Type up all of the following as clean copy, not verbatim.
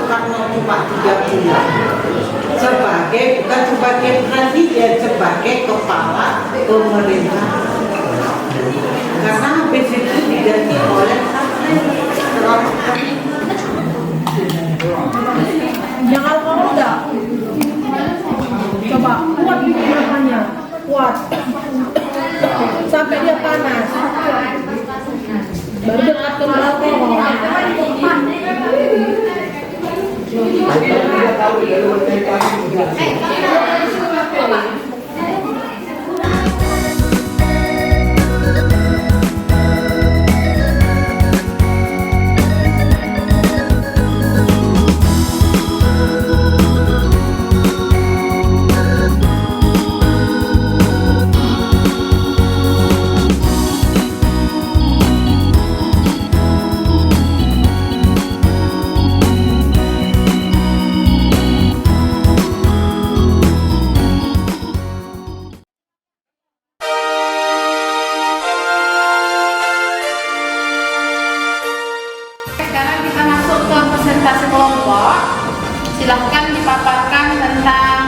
Soekarno cuma 3 bulan bukan sebagai presiden, sebagai kepala pemerintah, karena habis itu diganti oleh yang alkohol enggak? Coba kuat makannya, kuat sampai dia panas, baru dekat ke alkohol. Sekarang kita masuk ke presentasi kelompok. Silahkan dipaparkan tentang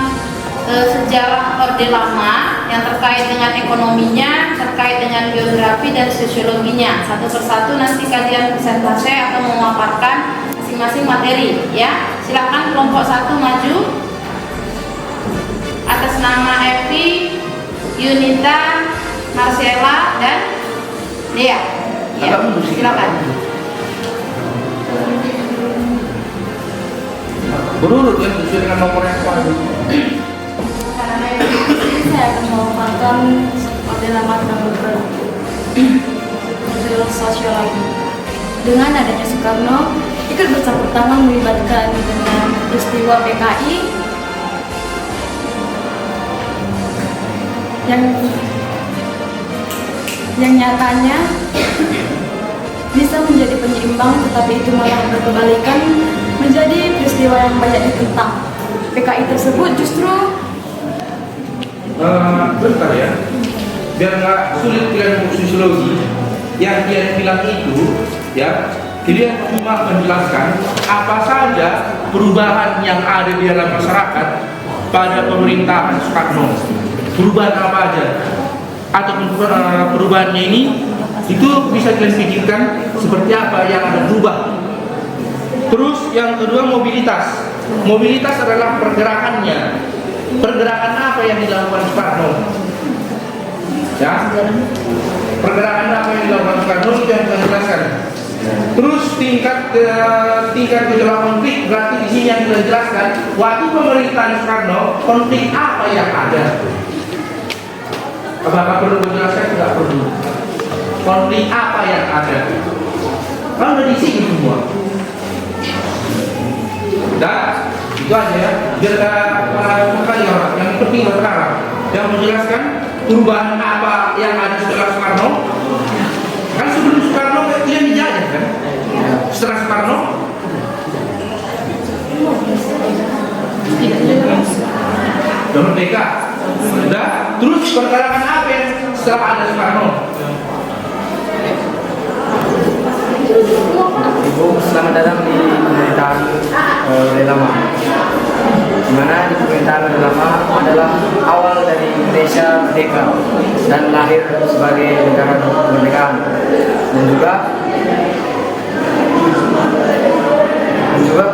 sejarah Orde Lama yang terkait dengan ekonominya, terkait dengan geografi dan sosiologinya. Satu persatu nanti kalian presentasi atau memaparkan masing-masing materi, ya. Silahkan kelompok 1 maju. Atas nama Evi, Yunita, Marcella dan Dea. Ya, silakan. Berurut ya, sesuai dengan nomor yang sama. Karena ini saya akan memaparkan Orde Lama tentang sosiologi. Dengan adanya Soekarno ikut bersama tangan melibatkan dengan peristiwa PKI yang nyatanya bisa menjadi penyeimbang, tetapi itu malah berkebalikan menjadi peristiwa yang banyak ditentang. PKI tersebut justru bentar ya, biar nggak sulit dengan sosiologi yang dia bilang itu, ya. Jadi dia cuma menjelaskan apa saja perubahan yang ada di dalam masyarakat pada pemerintahan Soekarno. Perubahan apa aja? Ataupun perubahannya ini itu bisa kalian pikirkan seperti apa yang ada berubah. Terus yang kedua mobilitas. Mobilitas adalah pergerakannya. Pergerakan apa yang dilakukan Soekarno? Ya, pergerakan apa yang dilakukan Soekarno itu yang kita jelaskan. Terus tingkat gejolak konflik, berarti di sini yang kita jelaskan waktu pemerintahan Soekarno konflik apa yang ada? Apakah perlu dijelaskan? Tidak perlu. Konflik apa yang ada? Kan udah di sini semua. Dan itu aja ya. Biar sekali orang yang penting sekarang yang menjelaskan perubahan apa yang ada setelah Soekarno. Kan sebelum Soekarno dia dijajah kan? Setelah Soekarno sudah merdeka. Sudah. Terus pergerakan apa yang setelah ada Soekarno? Ibu, selamat datang di pemerintahan Orde Lama. Di mana di pemerintahan Orde Lama adalah awal dari Indonesia merdeka dan lahir sebagai negara kemerdekaan. Dan juga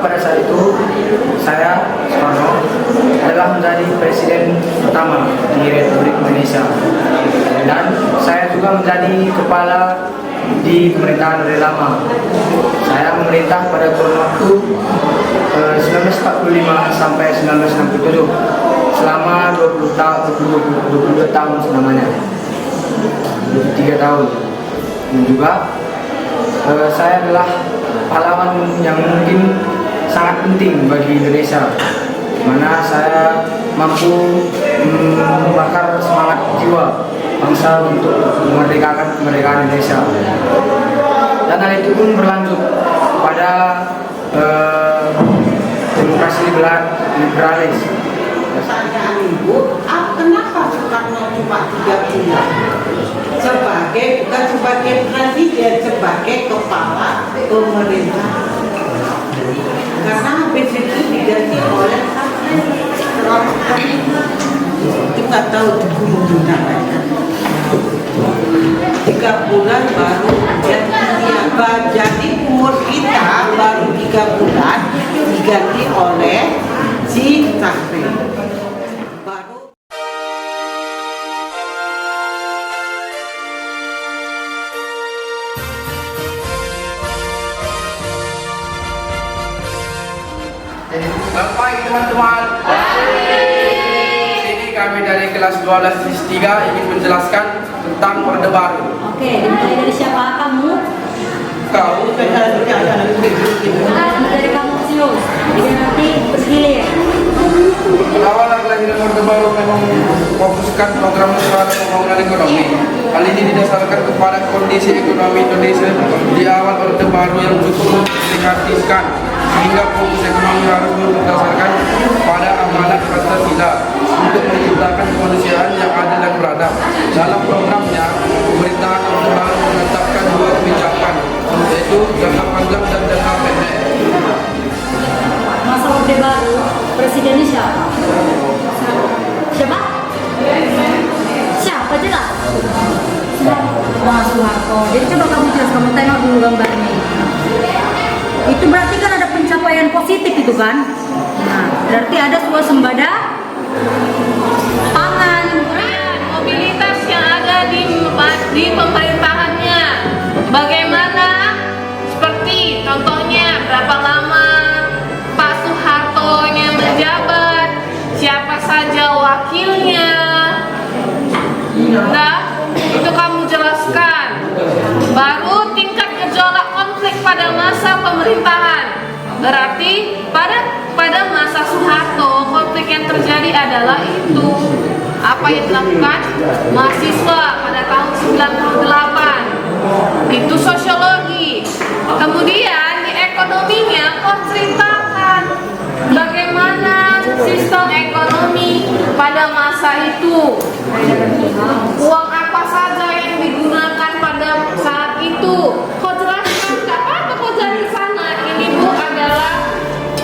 pada saat itu saya Soekarno adalah menjadi presiden pertama di Republik Indonesia. Dan saya juga menjadi kepala di pemerintahan Orde Lama. Saya memerintah pada kurun waktu 1945 sampai 1967 selama 22 tahun selamanya, 23 tahun. Dan juga saya adalah pahlawan yang mungkin sangat penting bagi Indonesia, mana saya mampu membakar semangat jiwa bangsa untuk memerdekakan kemerdekaan Indonesia. Dan hal itu pun berlanjut pada demokrasi liberalis. Pertanyaan Ibu, kenapa Soekarno cuma 3 bulan bukan sebagai presiden, sebagai kepala pemerintah, karena habis itu diganti oleh itu nggak tahu dibunuh namanya. 3 bulan baru jadi umur kita baru 3 bulan diganti oleh si Safri. Baru Selamat pagi teman-teman. Sini kami dari kelas 12 IPS 3 ingin menjelaskan tentang Orde Baru. Oke, dimulai dari siapa kamu? Kau Dari kamu Sius. Jadi nanti bergilir. awal kelahiran Orde Baru memang fokuskan program nasional pembangunan ekonomi. Hal ini didasarkan kepada kondisi ekonomi Indonesia di awal Orde Baru yang cukup memprihatinkan, sehingga fokus ekonomi harus berdasarkan pada amanat Pancasila untuk menciptakan kemanusiaan yang adil dan beradab. Dalam programnya, pemerintahan Orde Baru menetapkan 2 kebijakan, yaitu jangka panjang dan jangka pendek. Masa Orde Baru, presidennya siapa? Siapa? Siapa jelas? Soeharto. Jadi coba kamu jelas, kamu tengok dulu gambarnya. Itu berarti kan ada pencapaian positif itu kan? Nah, berarti ada swasembada pangan. Kemudian mobilitas yang ada di pemerintahannya bagaimana, seperti contohnya berapa lama Pak Soeharto menjabat, siapa saja wakilnya. Nah, itu kamu jelaskan. Baru tingkat gejolak konflik pada masa pemerintahan. Berarti pada masa Soeharto konflik yang terjadi adalah itu. Apa yang dilakukan mahasiswa pada tahun 98. Itu sosiologi. Kemudian di ekonominya kau ceritakan bagaimana sistem ekonomi pada masa itu. Uang apa saja yang digunakan pada saat itu. Kau jelaskan, gak apa-apa kau dari sana. Ini Bu adalah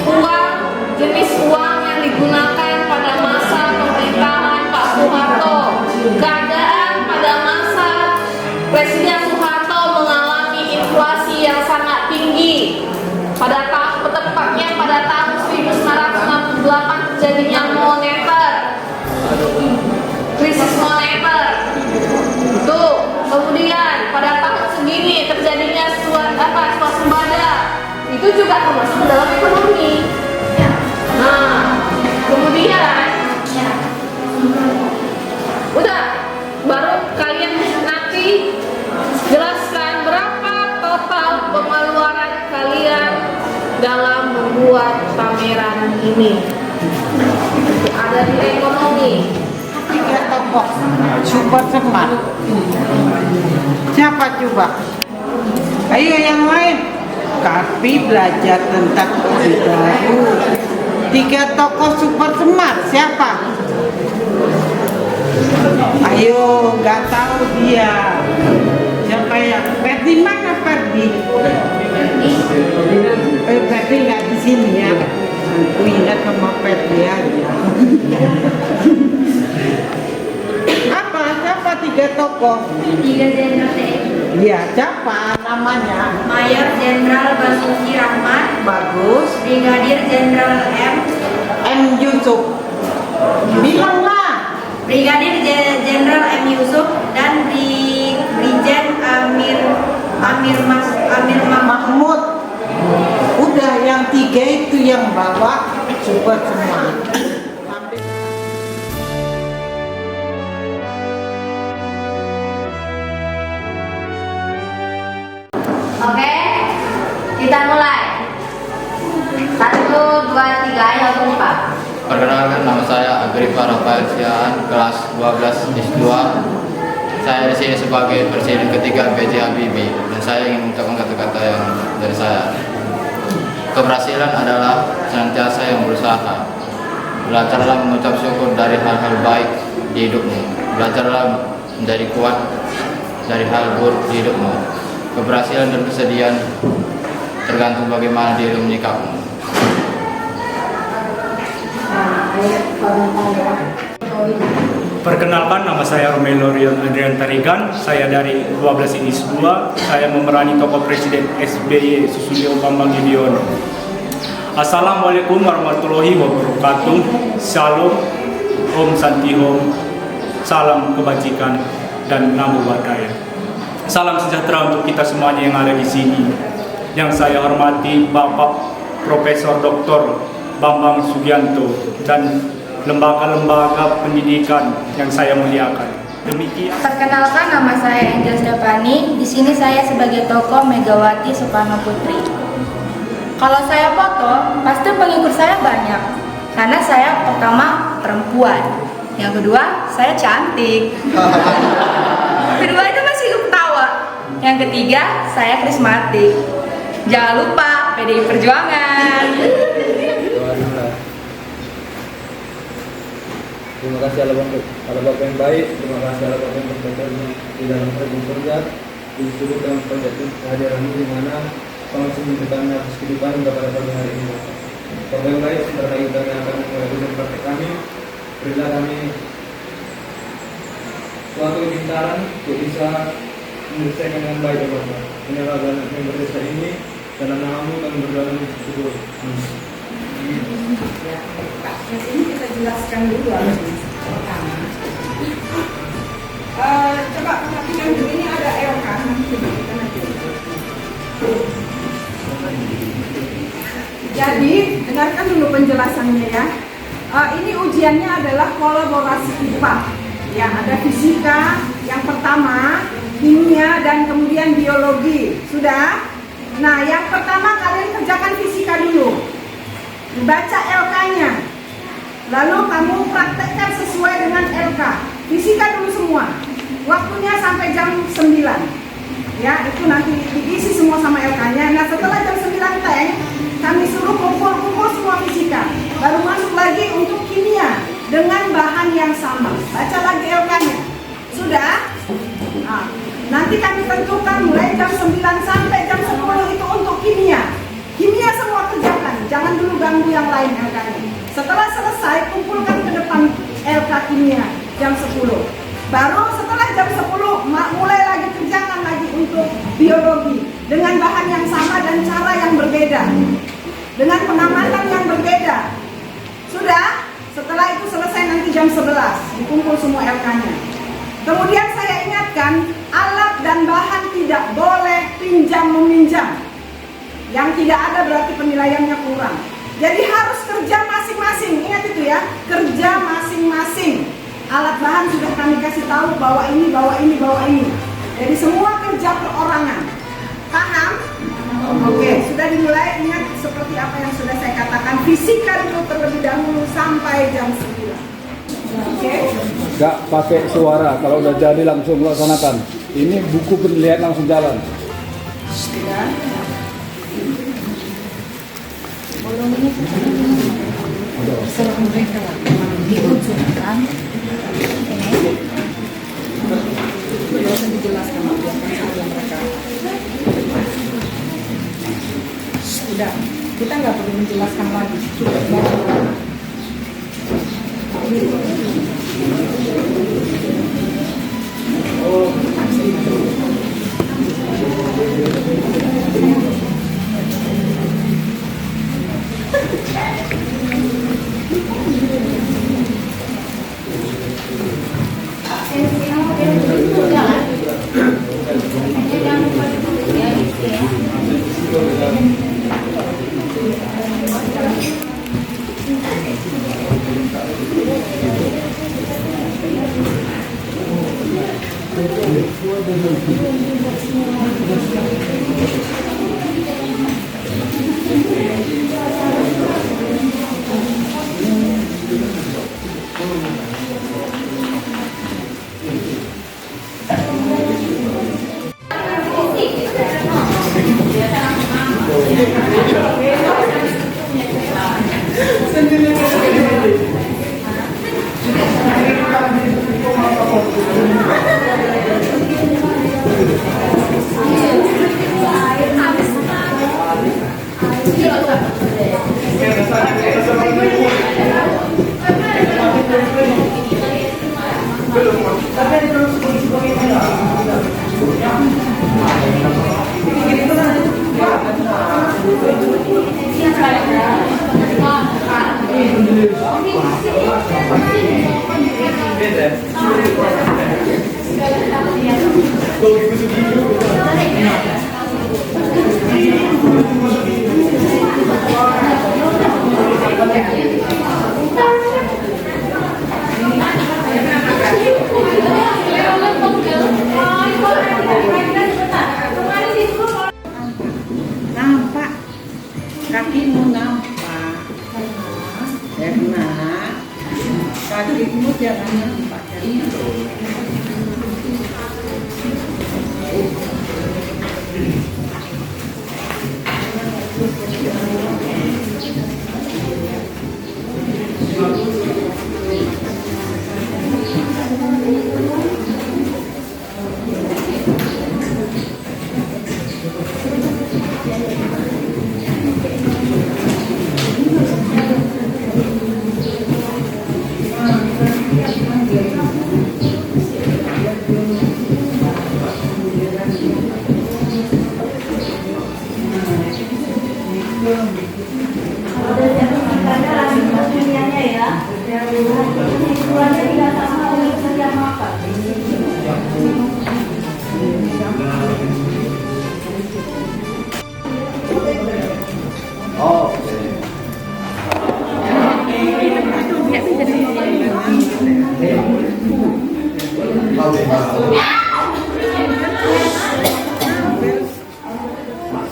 uang, jenis uang yang digunakan pada masa pemerintahan Pak Soeharto. Keadaan pada masa Presiden Soeharto mengalami inflasi yang sangat tinggi. Tepatnya pada tahun 1968 terjadinya moneter, krisis moneter. Tuh, kemudian pada tahun segini terjadinya swasembada. Itu juga termasuk dalam ekonomi. Nah, kemudian udah, baru kalian nanti jelaskan berapa total pengeluaran kalian dalam membuat pameran ini. Ada di ekonomi. 3 tokoh super smart. Siapa coba? Ayo yang lain. Tapi belajar tentang Orde Baru. 3 tokoh super smart. Siapa? Ayo, nggak tahu dia. Siapa ya? Ferdi mana Ferdi? Ferdi nggak di sini ya. Aku ingat sama Ferdi aja. Siapa 3 tokoh? 3 jenderal TNI. Iya, siapa namanya? Mayor Jenderal Basuki Rahmat, Bagus. Brigadir Jenderal M. Yusuf. Bilanglah. Brigadir Jenderal M. Yusuf dan Brigjen Amir Mahmud. Udah yang 3 itu yang bawa super semua. Oke, kita mulai. 1, 2, 3, ayo langsung Pak. Perkenalkan, nama saya Agripa Rafael Siaan, kelas 12 IPS 2. Saya di sini sebagai presiden ketiga B.J. Habibie dan saya ingin mengucapkan kata-kata yang dari saya. Keberhasilan adalah senantiasa yang berusaha. Belajarlah mengucap syukur dari hal-hal baik di hidupmu. Belajarlah menjadi kuat dari hal buruk di hidupmu. Keberhasilan dan kesedihan tergantung bagaimana diri menyikapinya. Perkenalkan, nama saya Romelo Rion Adrian Tarigan. Saya dari 12 IDIS 2. Saya memerani tokoh Presiden SBY Susilo Bambang Yudhoyono. Assalamualaikum warahmatullahi wabarakatuh. Shalom, Om Santi Om, salam kebajikan dan namo buddhaya. Salam sejahtera untuk kita semuanya yang ada di sini. Yang saya hormati Bapak Profesor Dr. Bambang Sugianto dan lembaga-lembaga pendidikan yang saya muliakan. Demikian. Perkenalkan, nama saya Angel Stefani. Di sini saya sebagai tokoh Megawati Soekarno Putri. Kalau saya foto, pasti pengikut saya banyak. Karena saya pertama perempuan. Yang kedua, saya cantik. Kedua itu masih ketawa. Yang ketiga, saya karismatik. Jangan lupa PDI Perjuangan. Terima kasih Allah Bapak yang baik. Terima kasih Allah Bapak yang berkaitan di dalam kerajaan surga. Disuruh dalam proyek kehadiranmu di mana kau masih memberikan atas kehidupan kepada pagi hari ini. Bapak yang baik, terkait dengan yang akan melakukan praktek kami, berilah kami suatu kepintaran untuk bisa menyelesaikan dengan baik, Bapak. Inilah dalam member desa ini, dalam namamu kami berdoa dan bersyukur. Ya, Pak, ini kita jelaskan dulu pertama. Coba perhatikan dulu, ini ada L kan? Jadi, dengarkan dulu penjelasannya ya. Ini ujiannya adalah kolaborasi IPA. Ya, ada fisika yang pertama, kimia dan kemudian biologi. Sudah? Nah, yang pertama kalian kerjakan fisika dulu. Baca LK-nya. Lalu kamu praktekkan sesuai dengan LK. Fisika dulu semua. Waktunya sampai jam 9. Ya, itu nanti diisi semua sama LK-nya. Nah, setelah jam 9 teng, kami suruh kumpul-kumpul semua fisika. Baru masuk lagi untuk kimia dengan bahan yang sama. Baca lagi LK-nya. Sudah? Nah, nanti kami tentukan mulai jam 9 sampai jam 10 itu untuk kimia. Kimia semua kerjakan, jangan dulu ganggu yang lain LK-nya. Setelah selesai, kumpulkan ke depan LK kimia jam 10. Baru setelah jam 10, mulai lagi kerjakan lagi untuk biologi dengan bahan yang sama dan cara yang berbeda, dengan pengamatan yang berbeda. Sudah? Setelah itu selesai nanti jam 11, dikumpul semua LK-nya. Kemudian saya ingatkan, alat dan bahan tidak boleh pinjam-meminjam. Yang tidak ada berarti penilaiannya kurang. Jadi harus kerja masing-masing. Ingat itu ya, kerja masing-masing. Alat bahan sudah kami kasih tahu bahwa ini, bawa ini, bawa ini. Jadi semua kerja perorangan. Paham? Oke, sudah dimulai. Ingat seperti apa yang sudah saya katakan. Fisika dulu terlebih dahulu sampai jam 9. Oke? Gak pakai suara, kalau udah jadi langsung laksanakan. Ini buku penilaian langsung jalan. Sudah. Serah mereka diujukan tidak usah dijelaskan, biarkan saja mereka. Sudah, kita nggak perlu menjelaskan lagi, cukup baca. Nampak, kakimu nampak, karena kakimu jangan nampak.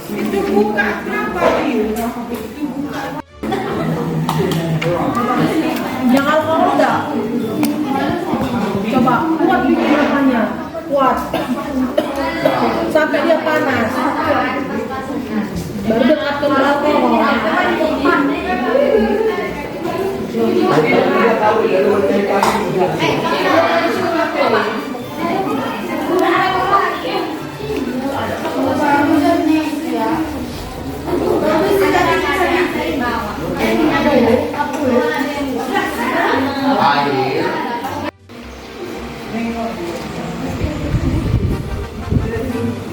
Itu buka kenapa? Yang alkohol enggak? Coba kuat bikin makannya, kuat sampai dia panas. Baru dekatkan alkohol.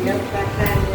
Lihat katanya.